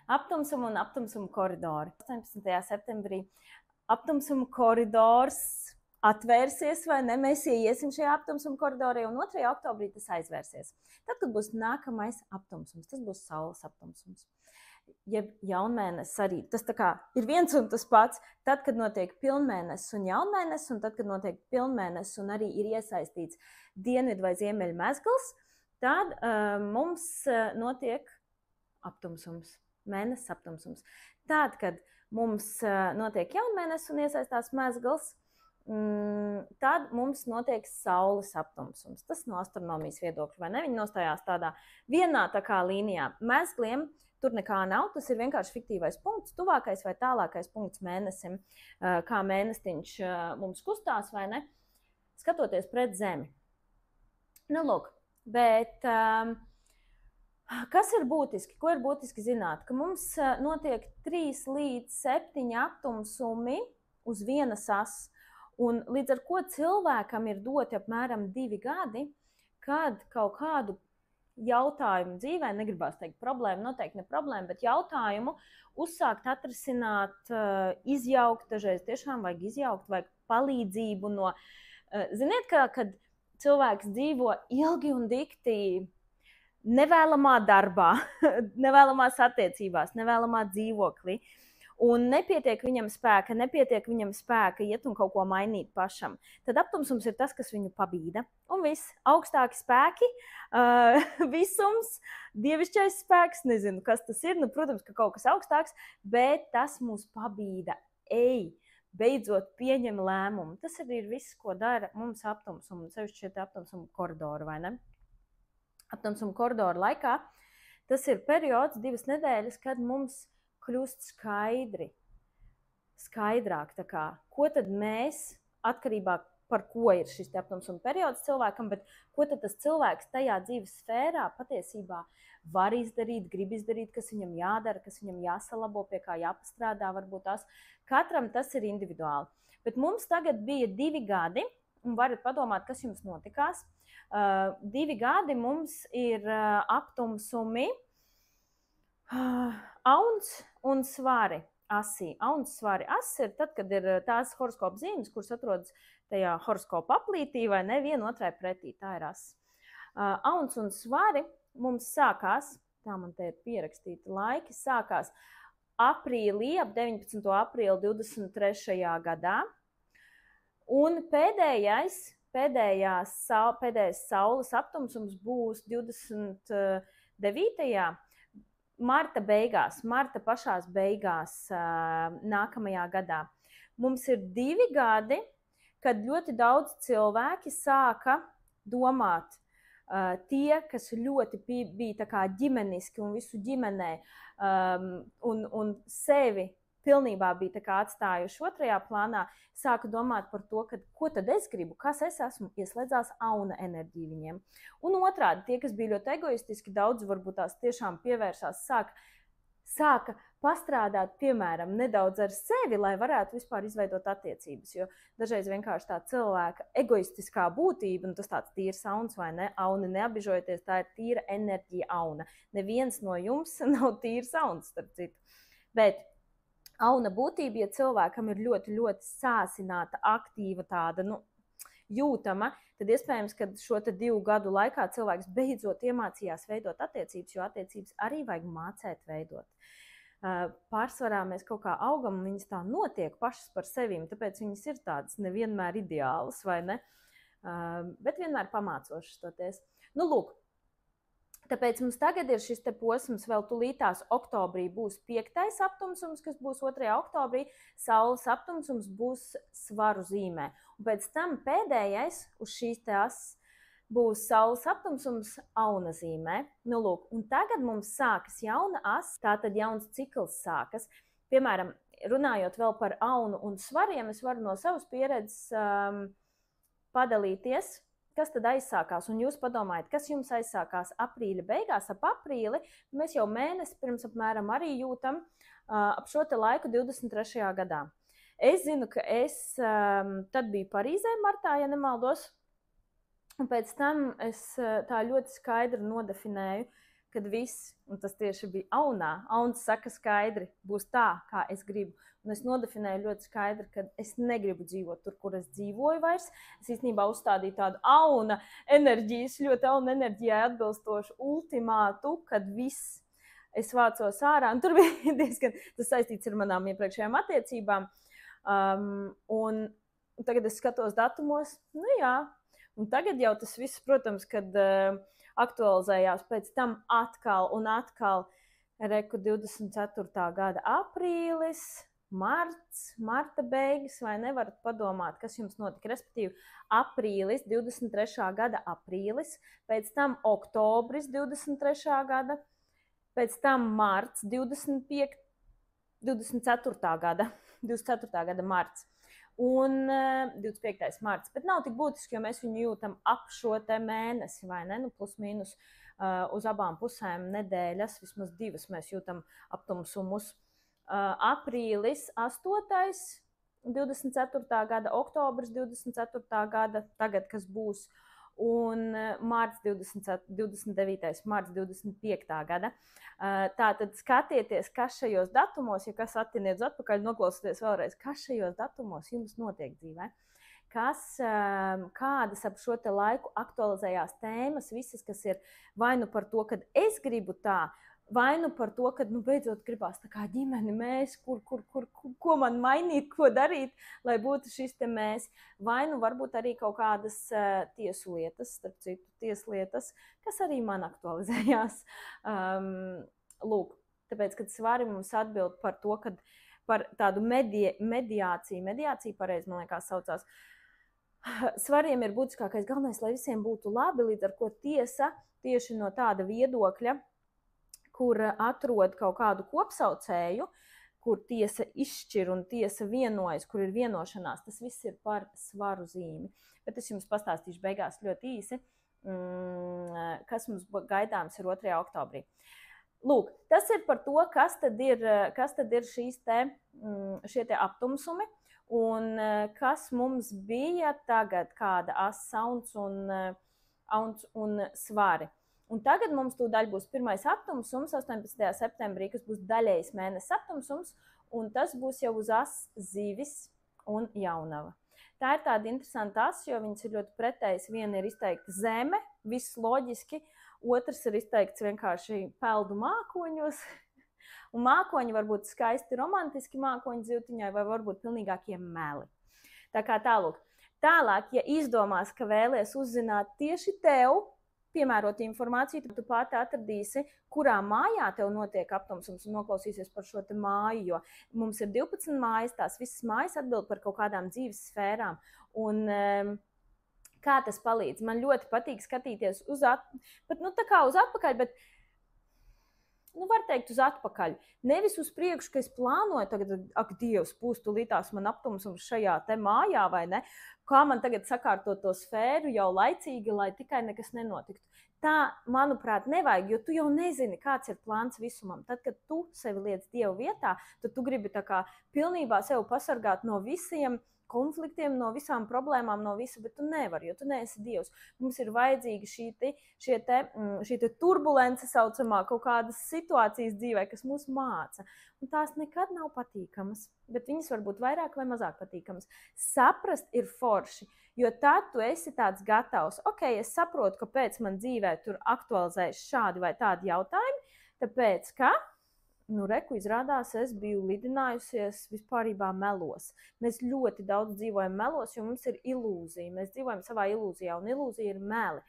Aptumsuma un aptumsuma koridori. 18. septembrī aptumsuma koridors atvērsies, vai ne? Mēs iesim šajā aptumsuma koridorā, un 2. oktobrī tas aizvērsies. Tad, kad būs nākamais aptumsums, tas būs saules aptumsums. Jeb jaunmēnesis arī. Tas tā kā ir viens un tas pats. Tad, kad notiek pilnmēnesis un jaunmēnesis, un tad, kad notiek pilnmēnesis un arī ir iesaistīts dienvidu vai ziemeļu mezgls, tad mums notiek aptumsums, mēnesis aptumsums. Tad, kad mums notiek jaunmēnesis un iesaistās mezgls, tad mums notiek saules aptumsums. Tas no astronomijas viedokļa, vai ne? Viņi nostājās tādā vienā tā kā līnijā. Mezgliem tur nekā nav, tas ir vienkārši fiktīvais punkts, tuvākais vai tālākais punkts mēnesim, kā mēnestiņš mums kustās, vai ne? Skatoties pret Zemi. Nu, lūk, bet kas ir būtiski? Ko ir būtiski zināt? Ka mums notiek 3 līdz 7 aptumsumi uz vienas asas. Un līdz ar ko cilvēkam ir doti apmēram 2 gadi, kad kaut kādu jautājumu dzīvē, negribās teikt problēmu, noteikti ne problēmu, bet jautājumu uzsākt atrisināt, izjaukt, dažreiz tiešām vajag izjaukt, vajag palīdzību no, ziniet, kad cilvēks dzīvo ilgi un dikti nevēlamā darbā, nevēlamās attiecībās, nevēlamā dzīvoklī, un nepietiek viņam spēka iet un kaut ko mainīt pašam. Tad aptumsums ir tas, kas viņu pabīda. Un viss, augstāki spēki, visums, dievišķais spēks, nezinu, kas tas ir. Nu, protams, ka kaut kas augstāks, bet tas mūs pabīda. Ej, beidzot pieņem lēmumu. Tas arī ir viss, ko dara mums aptumsumu, sevišķi šie aptumsumu koridori, vai ne? Aptumsumu koridoru laikā tas ir periods, 2 nedēļas, kad mums kļūst skaidrāk, tā kā, ko tad mēs, atkarībā par ko ir šis aptumsuma periods cilvēkam, bet ko tad tas cilvēks tajā dzīves sfērā patiesībā var izdarīt, grib izdarīt, kas viņam jādara, kas viņam jāsalabo, pie kā jāpastrādā, varbūt tās. Katram tas ir individuāli. Bet mums tagad bija 2 gadi, un varat padomāt, kas jums notikās. 2 gadi mums ir aptumsumi, auns un svari asī. Auns svari asi ir tad, kad ir tās horoskopa zīmes, kuras atrodas tajā horoskopa aplītī, vai ne, viena otrai pretī, tā ir asi. Auns un svari mums sākās, tā man te ir pierakstīti laiki, sākās aprīlī, ap 19. aprīli 23. gadā, un pēdējais saules aptumsums būs 29. Marta pašās beigās nākamajā gadā. Mums ir 2 gadi, kad ļoti daudz cilvēki sāka domāt, tie, kas ļoti bija tā kā ģimeniski un visu ģimenē un sevi pilnībā bija tā kā atstājuši otrajā plānā, sāka domāt par to, ko tad es gribu, kas es esmu, ieslēdzās auna enerģija viņiem. Un otrādi, tie, kas bija ļoti egoistiski, daudz varbūt tās tiešām pievērsās, sāka pastrādāt, piemēram, nedaudz ar sevi, lai varētu vispār izveidot attiecības, jo dažreiz vienkārši tā cilvēka egoistiskā būtība, un tas tāds tīrs auns vai ne, auna neapbižojieties, tā ir tīra enerģija auna. Neviens no jums nav tīrs auns, starp citu. Bet auna būtība, ja cilvēkam ir ļoti, ļoti sāsināta, aktīva tāda, jūtama, tad iespējams, ka šo 2 gadu laikā cilvēks beidzot iemācījās veidot attiecības, jo attiecības arī vajag mācēt veidot. Pārsvarā mēs kaut kā augam, un viņas tā notiek pašas par sevīm, tāpēc viņas ir tādas nevienmēr ideālas, vai ne? Bet vienmēr pamācošas toties. Nu, lūk. Tāpēc mums tagad ir šis te posms, vēl tulītās oktobrī būs 5. aptumsums, kas būs 2. oktobrī, saules aptumsums būs svaru zīmē. Un pēc tam pēdējais uz šīs te asas būs saules aptumsums auna zīmē. Nu, lūk, un tagad mums sākas jauna asa, tātad jauns cikls sākas. Piemēram, runājot vēl par aunu un svariem, es varu no savas pieredzes padalīties, kas tad aizsākās, un jūs padomājiet, kas jums aizsākās aprīļa beigās, ap aprīli, mēs jau mēnesi pirms apmēram arī jūtam ap šo te laiku 23. gadā. Es zinu, ka es tad biju Parīzē martā, ja nemaldos, un pēc tam es tā ļoti skaidri nodefinēju, kad viss, un tas tieši bija Aunā, Auns saka skaidri, būs tā, kā es gribu. Un es nodefinēju ļoti skaidri, ka es negribu dzīvot tur, kur es dzīvoju vairs. Es īstenībā uzstādīju tādu Auna enerģijas, ļoti Auna enerģijai atbilstošu ultimātu, kad viss es vācos ārā. Un tur bija diezgan, tas saistīts ar manām iepriekšējām attiecībām. Un tagad es skatos datumos, nu jā. Un tagad jau tas viss, protams, kad aktualizējās pēc tam atkal un atkal. Reku 24. gada aprīlis, marta beigas, vai nevarat padomāt, kas jums notika? Respektīvi, aprīlis, 23. gada aprīlis, pēc tam oktobris 23. gada, pēc tam marts 24. gada marts un 25. marts. Bet nav tik būtiski, jo mēs viņu jūtam ap šo te mēnesi, vai ne? Nu, plus mīnus uz abām pusēm nedēļas, vismaz 2 mēs jūtam aptumsumus. Aprīlis 8. 24. gada, oktobris 24. gada, tagad kas būs, un marts 29. marts 25. gada. Tātad skatieties, kas šajos datumos, ja kas attiniedz atpakaļ, noklausieties vēlreiz, kas šajos datumos jums notiek dzīvē. Kādas ap šo te laiku aktualizējās tēmas, visas, kas ir vai nu par to, kad es gribu tā, vai nu par to, ka beidzot gribās tā kā ģimeni, mēs, ko man mainīt, ko darīt, lai būtu šis te mēs. Vai nu varbūt arī kaut kādas tiesu lietas, starp citu tieslietas, kas arī man aktualizējās. Lūk, tāpēc, kad Svari mums atbild par to, kad par tādu mediāciju pareizi, man liekas, saucās. Svariem ir būtiskākais galvenais, lai visiem būtu labi, līdz ar ko tiesa tieši no tāda viedokļa, kur atrod kaut kādu kopsaucēju, kur tiesa izšķir un tiesa vienojas, kur ir vienošanās, tas viss ir par svaru zīmi. Bet es jums pastāstīšu beigās ļoti īsi, kas mums gaidāms ir 2. oktobrī. Lūk, tas ir par to, kas tad ir šie te aptumsumi un kas mums bija tagad, kāda Sauns un Svari. Un tagad mums tūdaļ būs pirmais aptumsums 18. septembrī, kas būs daļējs mēnesis aptumsums, un tas būs jau uz Zivis un Jaunava. Tā ir tāda interesanta jo viņas ir ļoti pretējas. Viena ir izteikta zeme, viss loģiski, otrs ir izteikts vienkārši peldu mākoņos, un mākoņi var būt skaisti romantiski mākoņu zivtiņai, vai varbūt pilnīgākie meli. Tā kā tālūk. Tālāk, ja izdomās, ka vēlies uzzināt tieši tev, piemērot informāciju, tad tu pati atradīsi, kurā mājā tev notiek aptumsums un noklausīsies par šo te māju, jo mums ir 12 mājas, tās visas mājas atbild par kaut kādām dzīves sfērām. Un kā tas palīdz? Man ļoti patīk skatīties uz atpakaļ, bet var teikt uz atpakaļ. Nevis uz priekšu, ka es plānoju tagad, ak, Dievs, būs tūlītās man aptumsums šajā te mājā, vai ne? Kā man tagad sakārtot to sfēru jau laicīgi, lai tikai nekas nenotiktu. Tā, manuprāt, nevajag, jo tu jau nezini, kāds ir plāns visumam. Tad, kad tu sevi liec Dievu vietā, tad tu gribi tā kā pilnībā sevi pasargāt no visiem konfliktiem, no visām problēmām, no visa, bet tu nevari, jo tu neesi Dievs. Mums ir vajadzīga šī turbulence saucamā, kaut kādas situācijas dzīvē, kas mūs māca. Un tās nekad nav patīkamas, bet viņas var būt vairāk vai mazāk patīkamas. Saprast ir forši, jo tad tu esi tāds gatavs. Ok, es saprotu, kāpēc man dzīvē tur aktualizējas šādi vai tādi jautājumi, tāpēc, ka reku izrādās, es biju lidinājusies vispārībā melos. Mēs ļoti daudz dzīvojam melos, jo mums ir ilūzija. Mēs dzīvojam savā ilūzijā, un ilūzija ir meli.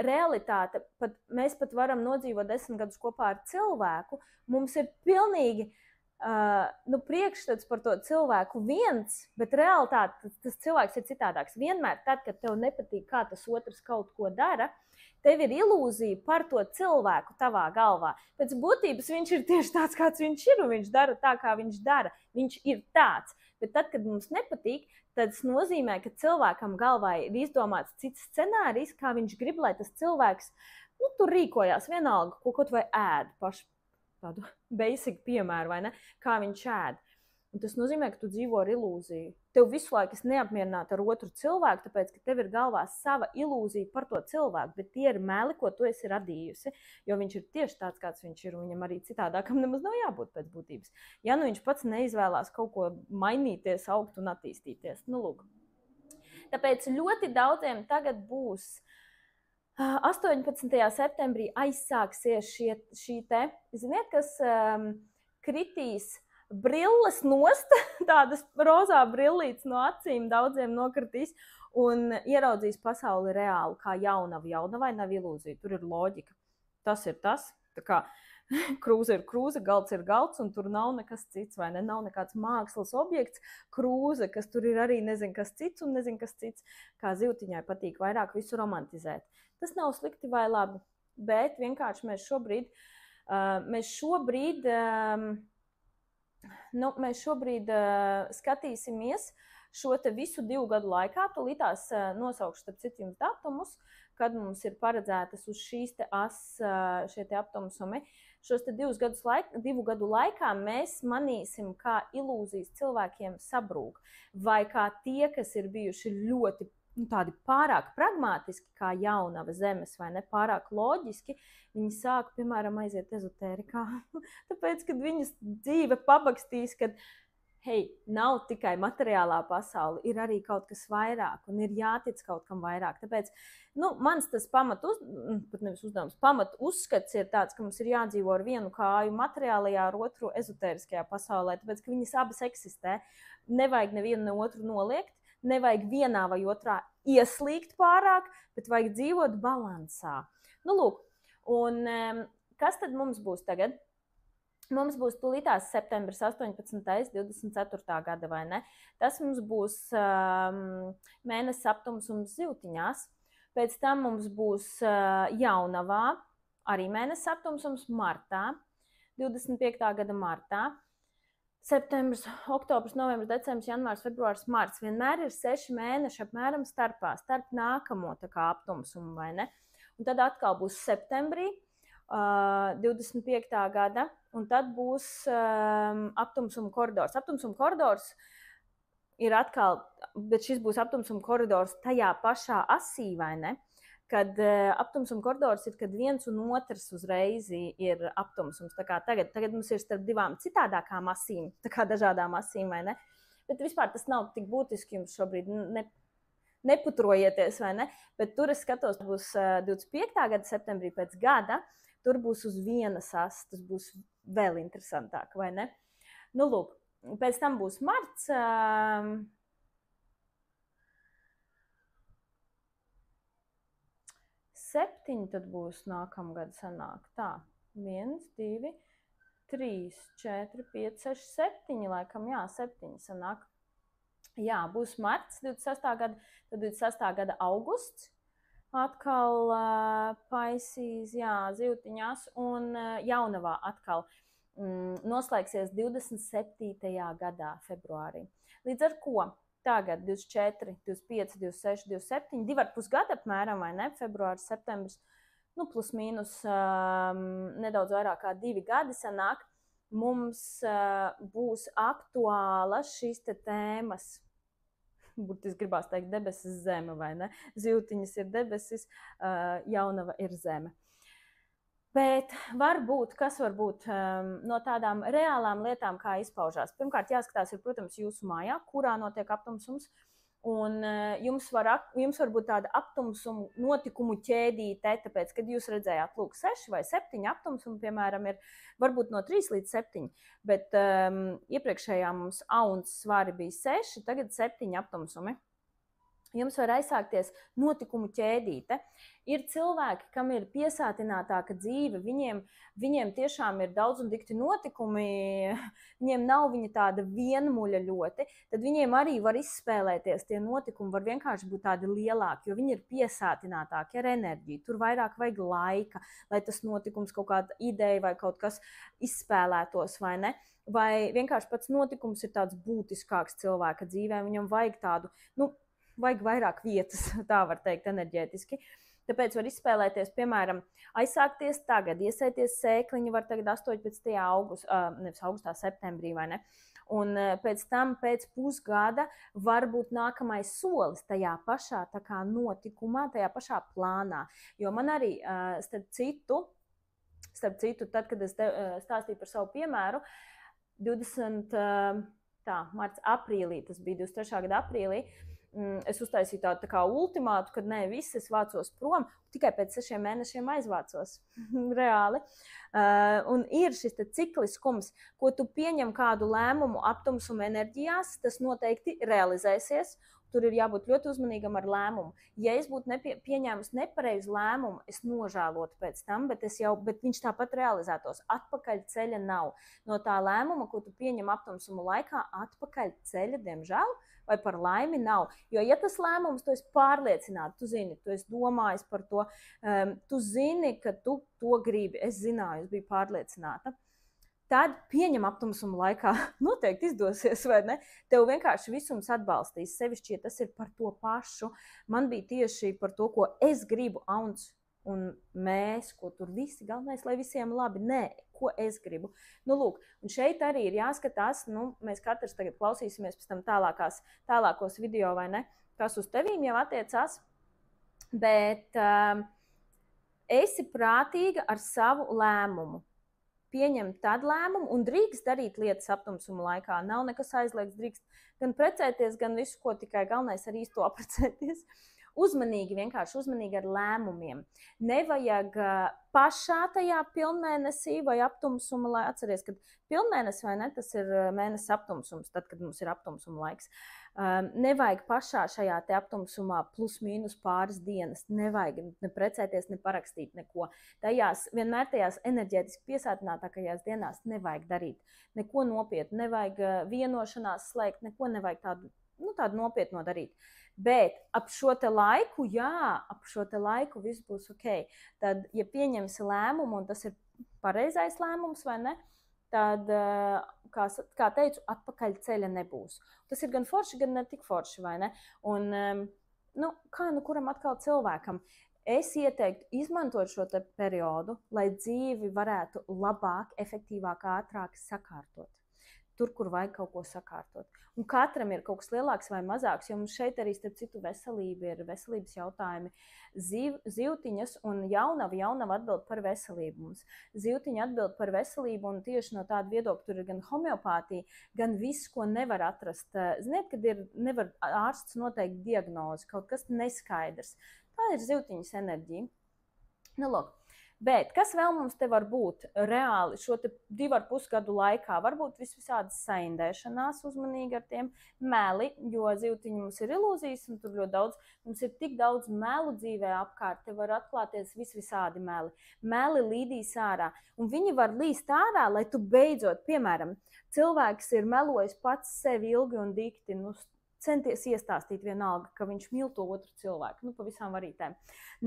Realitāte, mēs pat varam nodzīvot 10 gadus kopā ar cilvēku. Mums ir pilnīgi priekšstats par to cilvēku viens, bet realitāte tas cilvēks ir citādāks. Vienmēr tad, kad tev nepatīk, kā tas otrs kaut ko dara, tev ir ilūzija par to cilvēku tavā galvā. Pēc būtības viņš ir tieši tāds, kāds viņš ir, un viņš dara tā, kā viņš dara. Viņš ir tāds. Bet tad, kad mums nepatīk, tad tas nozīmē, ka cilvēkam galvā ir izdomāts cits scenārijs, kā viņš grib, lai tas cilvēks tur rīkojās vienalga, ko kaut vai ēd. Pašu tādu basic piemēru, vai ne? Kā viņš ēd. Un tas nozīmē, ka tu dzīvo ar ilūziju. tev visu laiku esi neapmierināta ar otru cilvēku, tāpēc, ka tev ir galvā sava ilūzija par to cilvēku, bet tie ir meli, ko tu esi radījusi, jo viņš ir tieši tāds, kāds viņš ir, un viņam arī citādākam nemaz nav jābūt pēc būtības. Ja nu viņš pats neizvēlās kaut ko mainīties, augt un attīstīties. Nu, lūk. Tāpēc ļoti daudziem tagad būs 18. septembrī aizsāksies šī te, ziniet, kas kritīs brilles nost, tādas rozā brillītes no acīm daudziem nokritīs un ieraudzīs pasauli reāli kā jaunavu. Jaunavai nav ilūzija, tur ir loģika. Tas ir tas, tā kā krūze ir krūze, galds ir galds, un tur nav nekas cits, vai ne? Nav nekāds mākslas objekts, krūze, kas tur ir arī nezin kas cits un nezin kas cits, kā zivtiņai patīk vairāk visu romantizēt. Tas nav slikti vai labi, bet vienkārši mēs šobrīd skatīsimies šo te visu 2 gadu laikā. Tūlītās nosaukšu starp citu jums datumus, kad mums ir paredzētas uz šīs te šie te aptumsumi. Šos te 2 gadu laikā mēs manīsim, kā ilūzijas cilvēkiem sabrūk, vai kā tie, kas ir bijuši ļoti tādi pārāk pragmātiski, kā jaunava zemes, vai ne pārāk loģiski, viņi sāk, piemēram, aiziet ezotērikā. Tāpēc, kad viņas dzīve pabakstīs, kad, hei, nav tikai materiālā pasaule, ir arī kaut kas vairāk, un ir jātic kaut kam vairāk. Tāpēc, mans tas pamat uzskats ir tāds, ka mums ir jādzīvo ar vienu kāju materiālajā, ar otru ezotēriskajā pasaulē, tāpēc, ka viņas abas eksistē. Nevajag nevienu ne otru noliegt, nevajag vienā vai otrā ieslīgt pārāk, bet vajag dzīvot balansā. Nu, lūk, un kas tad mums būs tagad? Mums būs tūlītās septembris 18. 24. gada, vai ne? Tas mums būs mēnesis aptumsums zivtiņās. Pēc tam mums būs jaunavā, arī mēnesis aptumsums martā, 25. gada martā. Septembris, oktobris, novembris, decembris, janvārs, februārs, marts. Vienmēr ir 6 mēneši apmēram starp nākamo tā kā aptumsumu, vai ne? Un tad atkal būs septembrī, 25. gada, un tad būs aptumsumu koridors. Aptumsumu koridors ir atkal, bet šis būs aptumsumu koridors tajā pašā asī, vai ne? Kad aptumsuma koridors ir, kad viens un otrs uzreizi ir aptumsums. Tā kā tagad mums ir starp 2 citādākām asīm, tā kā dažādām asīm, vai ne? Bet vispār tas nav tik būtiski jums šobrīd, neputrojieties, vai ne? Bet tur es skatos, būs 25. gada septembrī pēc gada, tur būs uz vienas asas, tas būs vēl interesantāk, vai ne? Nu, lūk, pēc tam būs marts. 7 tad būs nākamgad sanāk. Tā, 1, 2, 3, 4, 5, 6, 7, laikam, jā, 7 sanāk. Jā, būs marts 26. gada, tad 26. gada augusts, atkal Pisces, jā, zivtiņās, un jaunavā atkal noslēgsies 27. gadā februārī. Līdz ar ko? Tagad 24, 25, 26, 27, 2,5 gada apmēram, vai ne? Februāris, septembris, plus mīnus nedaudz vairāk kā 2 gadi sanāk. Mums būs aktuāla šīs te tēmas. Burtiski gribās teikt debesis zeme, vai ne? Zivtiņas ir debesis, jaunava ir zeme. Bet kas var būt no tādām reālām lietām, kā izpaužās? Pirmkārt, jāskatās, protams, jūsu mājā, kurā notiek aptumsums. Un jums var būt tāda aptumsumu notikumu ķēdīte, tāpēc, kad jūs redzējāt, lūk, 6 vai 7 aptumsumi, piemēram, ir varbūt no 3 līdz 7, bet iepriekšējā mums auns svari bija 6, tagad 7 aptumsumi. Jums var aizsākties notikumu ķēdīte. Ir cilvēki, kam ir piesātinātāka dzīve, viņiem tiešām ir daudz un dikti notikumi, viņiem nav viņa tāda vienmuļa ļoti, tad viņiem arī var izspēlēties tie notikumi, var vienkārši būt tādi lielāki, jo viņi ir piesātinātāki ar enerģiju. Tur vairāk vajag laika, lai tas notikums kaut kāda ideja vai kaut kas izspēlētos, vai ne? Vai vienkārši pats notikums ir tāds būtiskāks cilvēka dzīvē, viņam vajag tādu, vajag vairāk vietas, tā var teikt, enerģētiski. Tāpēc var izspēlēties, piemēram, aizsākties tagad, iesēties sēkliņu var tagad 18. nevis augustā, septembrī, vai ne? Un pēc tam, pēc pusgada, varbūt nākamais solis tajā pašā tā kā notikumā, tajā pašā plānā. Jo man arī, starp citu, tad, kad es stāstīju par savu piemēru, 23. gada aprīlī, es uztaisīju tādu tā kā ultimātu, kad nē, viss es vācos prom, tikai pēc 6 mēnešiem aizvācos. Reāli. Un ir šis cikliskums, ko tu pieņem kādu lēmumu aptumsuma enerģijās, tas noteikti realizēsies. Tur ir jābūt ļoti uzmanīgam ar lēmumu. Ja es būtu pieņēmusi nepareizu lēmumu, es nožēlotu pēc tam, bet viņš tāpat realizētos. Atpakaļ ceļa nav. No tā lēmuma, ko tu pieņem aptumsuma laikā, atpakaļ ceļa, diemžēl, vai par laimi nav. Jo, ja tas lēmums, tu esi pārliecināta, tu zini, tu esi domājis par to, tu zini, ka tu to gribi, es zināju, es biju pārliecināta, tad pieņem aptumsuma laikā noteikti izdosies, vai ne? Tev vienkārši visums atbalstīs, sevišķi, ja tas ir par to pašu. Man bija tieši par to, ko es gribu, Auns un mēs, ko tur visi, galvenais, lai visiem labi, nē, ko es gribu. Nu, lūk, un šeit arī ir jāskatās, mēs katrs tagad klausīsimies pēc tam tālākos video, vai ne, kas uz tevīm jau attiecās, bet esi prātīga ar savu lēmumu. Pieņemt tādu lēmumu un drīkst darīt lietas aptumsuma laikā. Nav nekas aizliegts, drīkst gan precēties, gan visu, ko tikai galvenais ar īsto apprecēties. Vienkārši uzmanīgi ar lēmumiem. Nevajag pašā tajā pilnmēnesī vai aptumsuma, lai atceries, ka pilnmēnesis vai ne, tas ir mēnesis aptumsums, tad, kad mums ir aptumsuma laiks. Nevajag pašā šajā te aptumsumā plus mīnus pāris dienas. Nevajag ne precēties, ne parakstīt neko. Vienmēr tajās enerģētiski piesātinātākajās dienās nevajag darīt neko nopietnu. Nevajag vienošanās slēgt, neko nevajag tādu nopietnu darīt. Bet ap šo te laiku, viss būs ok. Tad, ja pieņemsi lēmumu, un tas ir pareizais lēmums, vai ne, tad, kā teicu, atpakaļ ceļa nebūs. Tas ir gan forši, gan ne tik forši, vai ne? Un, kuram atkal cilvēkam? Es ieteiktu izmantot šo te periodu, lai dzīvi varētu labāk, efektīvāk, ātrāk sakārtot. Tur, kur vajag kaut ko sakārtot. Un katram ir kaut kas lielāks vai mazāks, jo mums šeit arī, starp citu, veselība ir veselības jautājumi. Zivtiņas un jaunava atbild par veselību mums. Zivtiņa atbild par veselību un tieši no tāda viedokļa tur ir gan homeopātija, gan viss, ko nevar atrast. Ziniet, kad nevar ārsts noteikt diagnozi, kaut kas neskaidrs. Tā ir zivtiņas enerģija. Nu, lūk. Bet kas vēl mums te var būt reāli šo te 2,5 gadu laikā? Varbūt visādas saindēšanās, uzmanīgi ar tiem meli, jo zivtiņi mums ir ilūzijas un tur ļoti daudz, mums ir tik daudz melu dzīvē apkārt, te var atklāties visādi meli. Meli līdīs ārā, un viņi var līst ārā, lai tu beidzot, piemēram, cilvēks ir melojis pats sevi ilgi un dikti, centies iestāstīt vienalga, ka viņš mīl to otru cilvēku, pa visām varītēm.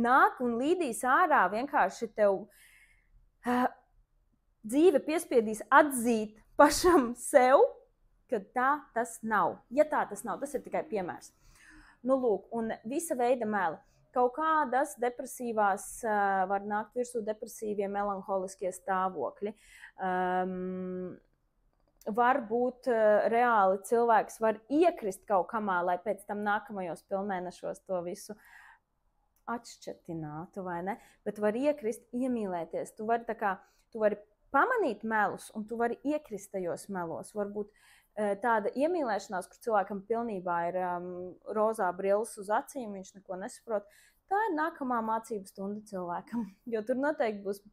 Nāk un līdīs ārā vienkārši tev dzīve piespiedīs atzīt pašam sev, ka tā tas nav. Ja tā tas nav, tas ir tikai piemērs. Nu, lūk, un visa veida meli. Kaut kādas depresīvās var nākt virsū depresīvie, melanholiskie stāvokļi. Varbūt reāli cilvēks var iekrist kaut kamā, lai pēc tam nākamajos pilnmēnešos to visu atšķetinātu, vai ne? Bet var iekrist, iemīlēties. Tu vari pamanīt melus, un tu vari iekrist tajos melos. Varbūt tāda iemīlēšanās, kur cilvēkam pilnībā ir rozā brilles uz acīm, viņš neko nesaprot. Tā ir nākamā mācību stunda cilvēkam, jo tur noteikti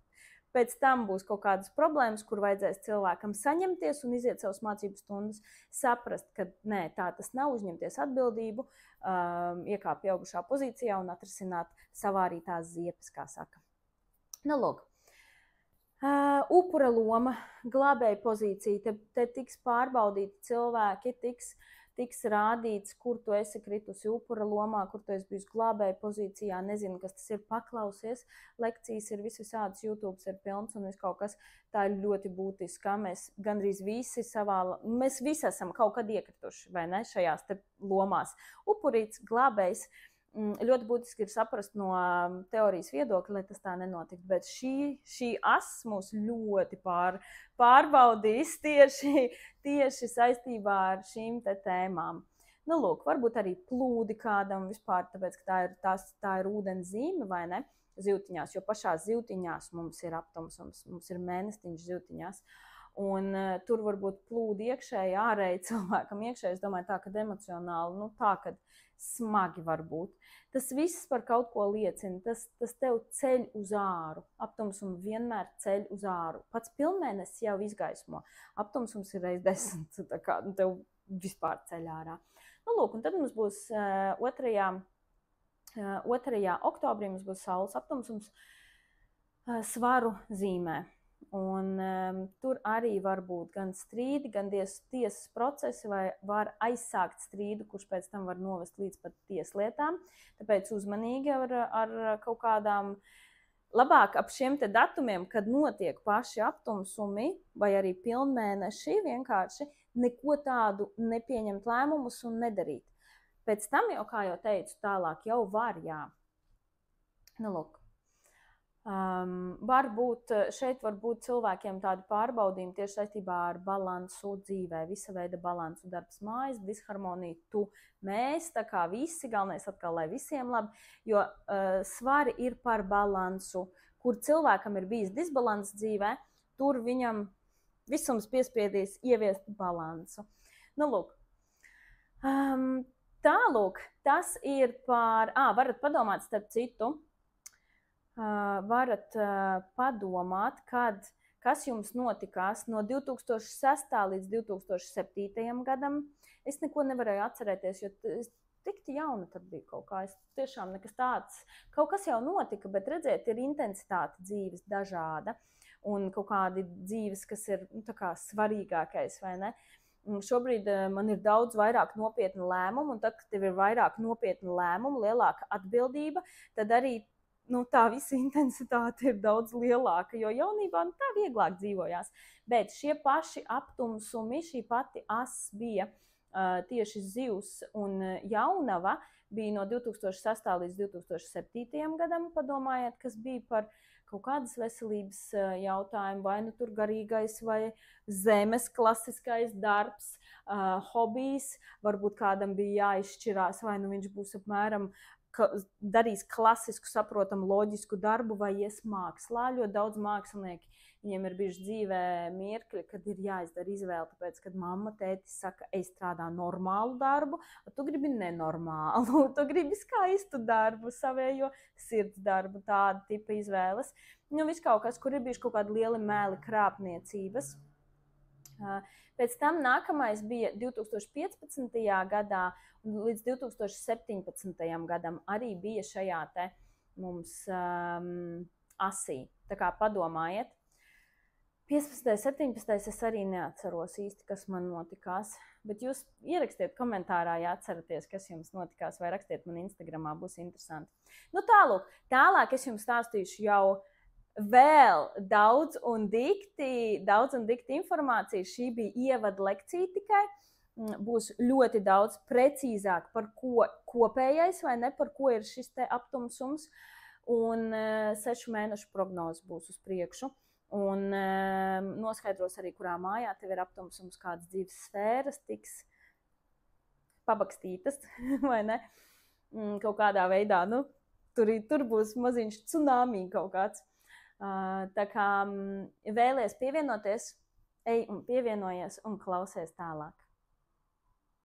pēc tam būs kaut kādas problēmas, kur vajadzēs cilvēkam saņemties un iziet savas mācību stundas, saprast, ka nē, tā tas nav, uzņemties atbildību, iekāpt pieaugušā pozīcijā un atrisināt savārītās ziepes, kā saka. Nu, lūk. Upura loma, glābēja pozīcija, te tiks pārbaudīti cilvēki, tiks rādīts, kur tu esi kritusi upura lomā, kur tu esi bijusi glābēja pozīcijā, nezinu, kas tas ir, paklausies. Lekcijas ir visādas, YouTube ir pilns un viss kaut kas, tā ir ļoti būtiska. Mēs gandrīz visi mēs visi esam kaut kad iekrituši, vai ne, šajās te lomās. Upurīts, glābējs, ļoti būtiski ir saprast no teorijas viedokļa, lai tas tā nenotiktu. Bet šī as mūs ļoti pārbaudīs tieši saistībā ar šīm tēmām. Nu, lūk, varbūt arī plūdi kādam vispār, tāpēc, ka tā ir ūdens zīme, vai ne? Zivtiņās, jo pašās zivtiņās mums ir aptumsums, mums ir mēnestiņš zivtiņās. Un tur varbūt plūdi iekšēji, ārēji cilvēkam iekšēji, es domāju tā, kad emocionāli, nu tā, kad smagi var būt. Tas viss par kaut ko liecina, tas tev ceļ uz āru, aptumsums vienmēr ceļ uz āru. Pats pilnmēnesis jau izgaismo, aptumsums ir reiz 10, tā kā tev vispār ceļ ārā. Nu, lūk, un tad mums būs 2. oktobrī mums būs saules aptumsums svaru zīmē. Un tur arī var būt gan strīdi, gan tiesas procesi, vai var aizsākt strīdu, kurš pēc tam var novest līdz pat tieslietām. Tāpēc uzmanīgi ar kaut kādām, labāk ap šiem te datumiem, kad notiek paši aptumsumi vai arī pilnmēneši, vienkārši neko tādu nepieņemt lēmumus un nedarīt. Pēc tam jau, kā jau teicu, tālāk jau var, jā. Nu, lūk. Šeit var būt cilvēkiem tādi pārbaudījumi tieši saistībā ar balansu dzīvē, visa veida balansu, darbs, mājas, disharmoniju, mēs, tā kā visi, galvenais atkal, lai visiem labi, jo svari ir par balansu, kur cilvēkam ir bijis disbalans dzīvē, tur viņam visums piespiedīs ieviest balansu. Nu, lūk. Tālūk, tas ir par, varat padomāt starp citu, varat padomāt, kas jums notikās no 2006. līdz 2007. gadam. Es neko nevarēju atcerēties, jo es tikti jauna tad bija kaut kā. Es tiešām nekas tāds, kaut kas jau notika, bet redziet, ir intensitāte dzīves dažāda un kaut kādi dzīves, kas ir tā kā svarīgākais, vai ne? Šobrīd man ir daudz vairāk nopietnu lēmumu, un tad, kad tev ir vairāk nopietnu lēmumu, lielāka atbildība, tad arī tā visa intensitāte ir daudz lielāka, jo jaunībā tā vieglāk dzīvojās. Bet šie paši aptumsumi, šī pati as bija tieši zivs un jaunava, bija no 2006. līdz 2007. gadam, padomājiet, kas bija par kaut kādas veselības jautājumu, vai nu tur garīgais vai zemes klasiskais darbs, hobijs, varbūt kādam bija jāizšķirās, vai nu viņš būs apmēram darīs klasisku, saprotamu, loģisku darbu vai ies mākslā. Ļoti daudz mākslinieki, viņiem ir bijuši dzīvē mirkļi, kad ir jāizdara izvēle, tāpēc, kad mamma, tētis saka, ej strādā normālu darbu, tu gribi nenormālu, tu gribi skaistu darbu, savējo sirds darbu, tāda tipa izvēles. Viss kaut kas, kur ir bijuši kaut kādi lieli mēli krāpniecības. Pēc tam nākamais bija 2015. gadā un līdz 2017. gadam arī bija šajā te mums asī. Tā kā padomājiet. 15. 17. es arī neatceros īsti, kas man notikās, bet jūs ierakstiet komentārā, ja atceraties, kas jums notikās, vai rakstiet man Instagramā, būs interesanti. Nu tālāk es jums stāstīšu jau vēl daudz un dikti informācijas. Šī bija ievada lekcija tikai. Būs ļoti daudz precīzāk par ko kopējais vai ne, par ko ir šis te aptumsums. Un 6 mēnešu prognoze būs uz priekšu. Un noskaidros arī, kurā mājā tev ir aptumsums, kādas dzīves sfēras tiks pabakstītas, vai ne? Kaut kādā veidā, tur būs maziņš tsunami kaut kāds. Tā kā vēlies pievienoties, ej un pievienojies un klausies tālāk.